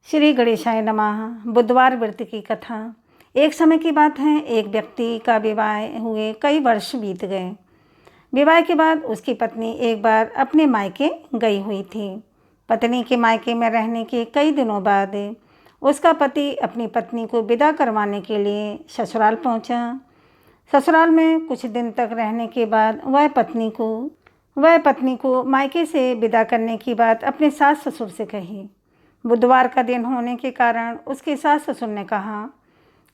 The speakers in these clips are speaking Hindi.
श्री गणेशाय नमः। बुधवार व्रत की कथा। एक समय की बात है, एक व्यक्ति का विवाह हुए कई वर्ष बीत गए। विवाह के बाद उसकी पत्नी एक बार अपने मायके गई हुई थी। पत्नी के मायके में रहने के कई दिनों बाद उसका पति अपनी पत्नी को विदा करवाने के लिए ससुराल पहुंचा। ससुराल में कुछ दिन तक रहने के बाद वह पत्नी को मायके से विदा करने की बात अपने सास ससुर से कही। बुधवार का दिन होने के कारण उसके सास ससुर ने कहा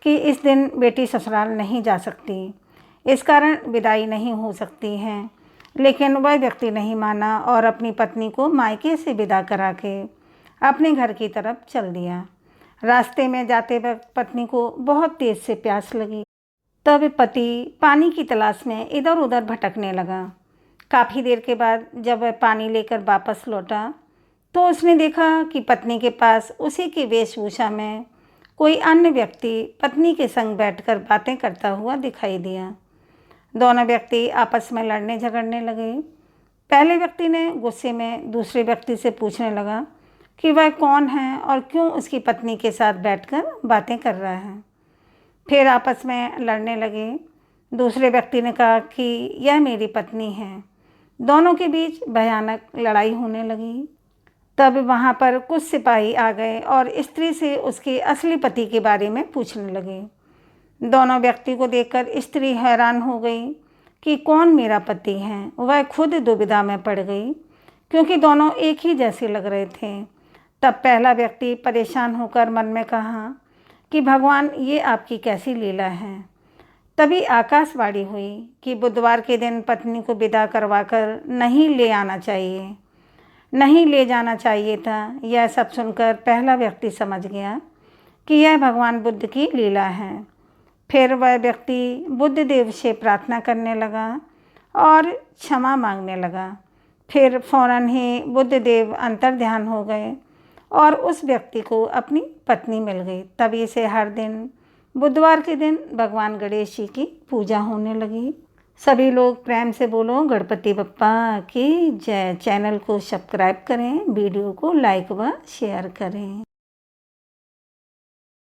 कि इस दिन बेटी ससुराल नहीं जा सकती, इस कारण विदाई नहीं हो सकती है। लेकिन वह व्यक्ति नहीं माना और अपनी पत्नी को मायके से विदा करा के अपने घर की तरफ चल दिया। रास्ते में जाते वक्त पत्नी को बहुत तेज़ से प्यास लगी। तब पति पानी की तलाश में इधर उधर भटकने लगा। काफ़ी देर के बाद जब वह पानी लेकर वापस लौटा तो उसने देखा कि पत्नी के पास उसी की वेशभूषा में कोई अन्य व्यक्ति पत्नी के संग बैठकर बातें करता हुआ दिखाई दिया। दोनों व्यक्ति आपस में लड़ने झगड़ने लगे। पहले व्यक्ति ने गुस्से में दूसरे व्यक्ति से पूछने लगा कि वह कौन है और क्यों उसकी पत्नी के साथ बैठकर बातें कर रहा है। फिर आपस में लड़ने लगे। दूसरे व्यक्ति ने कहा कि यह मेरी पत्नी है। दोनों के बीच भयानक लड़ाई होने लगी। तब वहाँ पर कुछ सिपाही आ गए और स्त्री से उसके असली पति के बारे में पूछने लगे। दोनों व्यक्ति को देखकर स्त्री हैरान हो गई कि कौन मेरा पति है। वह खुद दुविधा में पड़ गई क्योंकि दोनों एक ही जैसे लग रहे थे। तब पहला व्यक्ति परेशान होकर मन में कहा कि भगवान, ये आपकी कैसी लीला है। तभी आकाशवाणी हुई कि बुधवार के दिन पत्नी को विदा करवाकर नहीं ले जाना चाहिए था। यह सब सुनकर पहला व्यक्ति समझ गया कि यह भगवान बुद्ध की लीला है। फिर वह व्यक्ति बुद्ध देव से प्रार्थना करने लगा और क्षमा मांगने लगा। फिर फौरन ही बुद्ध देव अंतर्ध्यान हो गए और उस व्यक्ति को अपनी पत्नी मिल गई। तभी से हर दिन बुधवार के दिन भगवान गणेश जी की पूजा होने लगी। सभी लोग प्रेम से बोलो गणपति बप्पा की जय। चैनल को सब्सक्राइब करें, वीडियो को लाइक व शेयर करें।